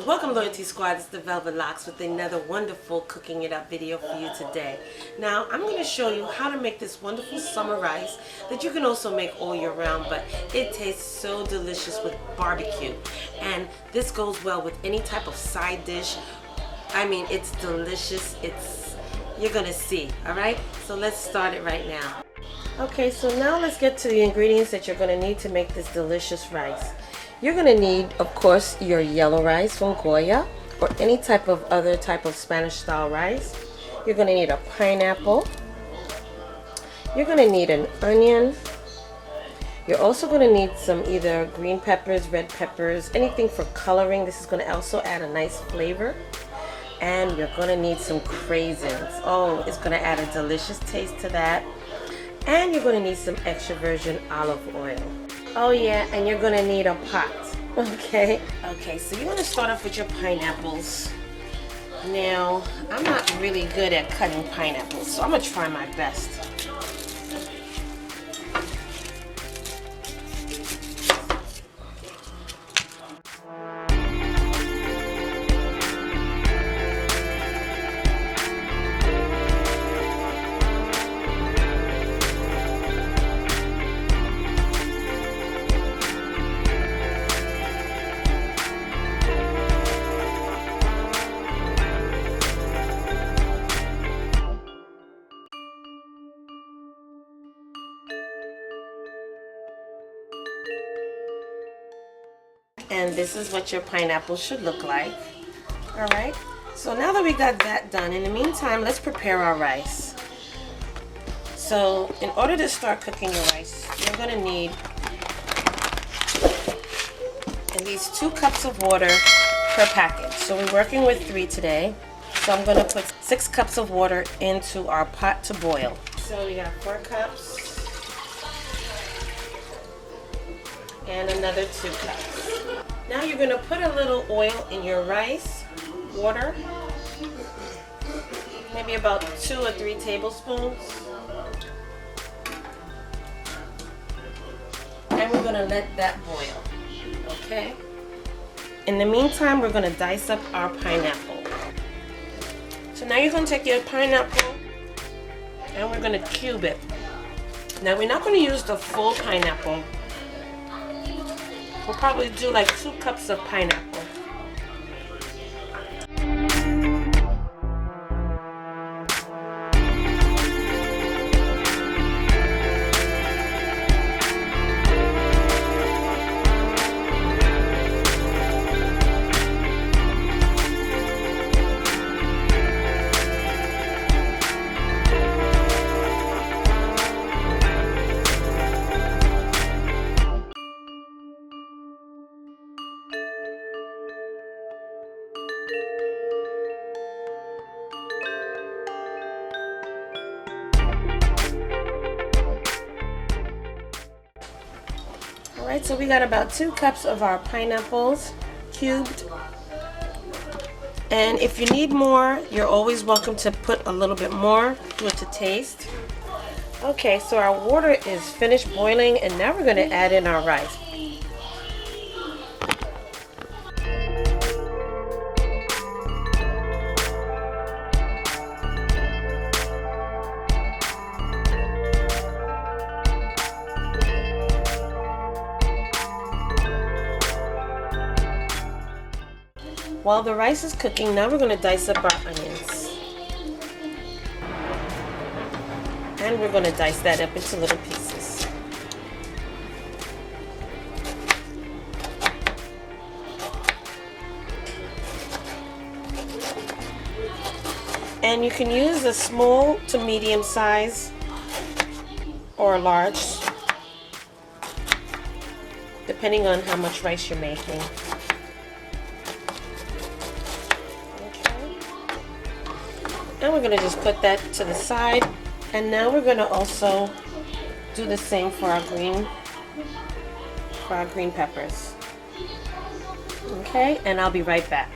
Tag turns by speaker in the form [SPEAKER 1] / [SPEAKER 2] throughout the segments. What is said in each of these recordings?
[SPEAKER 1] Welcome Loyalty Squad, it's the Velvet Locks with another wonderful cooking it up video for you today. Now I'm going to show you how to make this wonderful summer rice that you can also make all year round, but it tastes so delicious with barbecue. And this goes well with any type of side dish. I mean, it's delicious. You're going to see, alright? So let's start it right now. Okay, so now let's get to the ingredients that you're going to need to make this delicious rice. You're going to need, of course, your yellow rice from Goya or any type of other type of Spanish style rice. You're going to need a pineapple. You're going to need an onion. You're also going to need some either green peppers, red peppers, anything for coloring. This is going to also add a nice flavor. And you're going to need some craisins. Oh, it's going to add a delicious taste to that. And you're going to need some extra virgin olive oil. Oh yeah, and you're going to need a pot. Okay, so you're going to start off with your pineapples. Now, I'm not really good at cutting pineapples, so I'm going to try my best. And this is what your pineapple should look like. Alright, so now that we got that done, in the meantime, let's prepare our rice. So in order to start cooking your rice, you're going to need at least 2 cups of water per package. So we're working with 3 today. So I'm going to put 6 cups of water into our pot to boil. So we got 4 cups and another 2 cups. Now you're going to put a little oil in your rice water, maybe about 2 or 3 tablespoons. And we're going to let that boil, okay? In the meantime, we're going to dice up our pineapple. So now you're going to take your pineapple and we're going to cube it. Now we're not going to use the full pineapple. We'll probably do like 2 cups of pineapple. Alright, so we got about 2 cups of our pineapples cubed. And if you need more, you're always welcome to put a little bit more, do it to taste. Okay, so our water is finished boiling and now we're going to add in our rice. While the rice is cooking, now we're going to dice up our onions. And we're going to dice that up into little pieces. And you can use a small to medium size or large, depending on how much rice you're making. And we're going to just put that to the side. And now we're going to also do the same for our green peppers. Okay, and I'll be right back.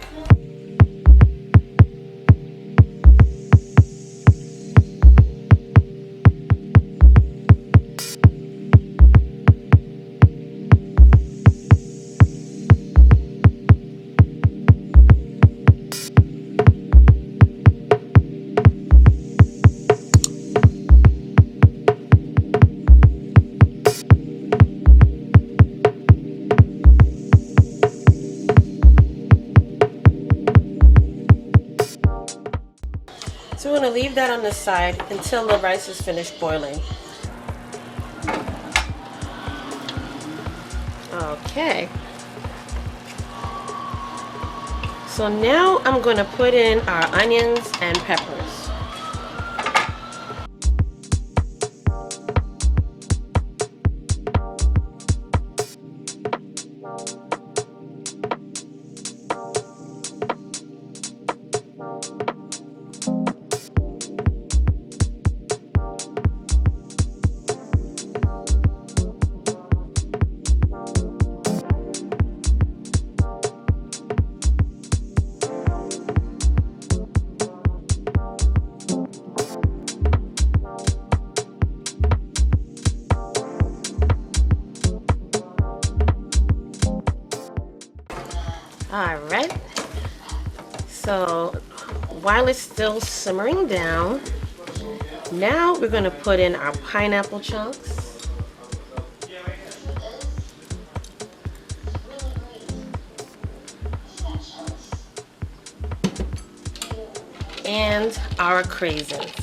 [SPEAKER 1] going to leave that on the side until the rice is finished boiling. Okay. So now I'm going to put in our onions and peppers. Alright, so while it's still simmering down, now we're going to put in our pineapple chunks. And our craisins.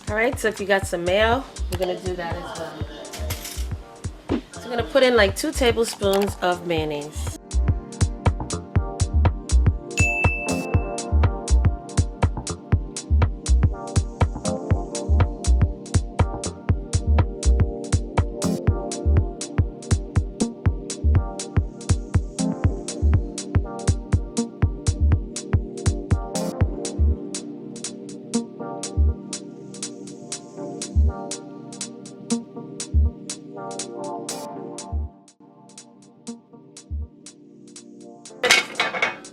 [SPEAKER 1] Alright, so if you got some mayo, we're going to do that as well. So we're going to put in like 2 tablespoons of mayonnaise.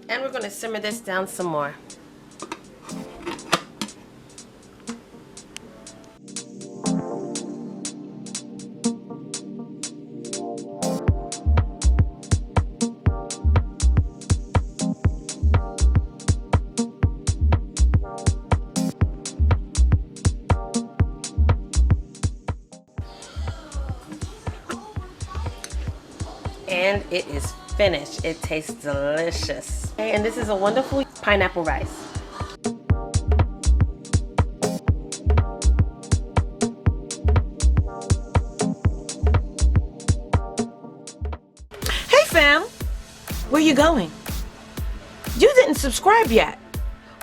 [SPEAKER 1] And we're going to simmer this down some more. And it is finished. It tastes delicious. Okay, and this is a wonderful pineapple rice.
[SPEAKER 2] Hey fam, where you going? You didn't subscribe yet.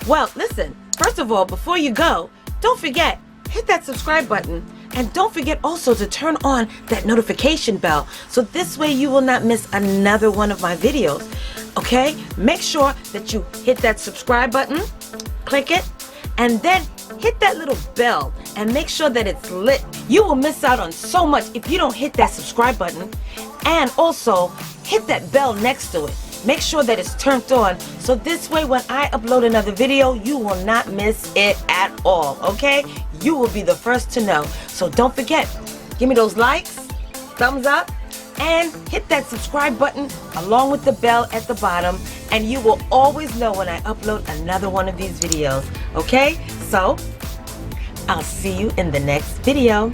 [SPEAKER 2] Well, listen, first of all, before you go, don't forget, hit that subscribe button. And don't forget also to turn on that notification bell, so this way you will not miss another one of my videos. Okay? Make sure that you hit that subscribe button, click it, and then hit that little bell and make sure that it's lit. You will miss out on so much if you don't hit that subscribe button, and also hit that bell next to it. Make sure that it's turned on, so this way when I upload another video, you will not miss it at all, okay? You will be the first to know. So don't forget, give me those likes, thumbs up, and hit that subscribe button along with the bell at the bottom, and you will always know when I upload another one of these videos, okay? So, I'll see you in the next video.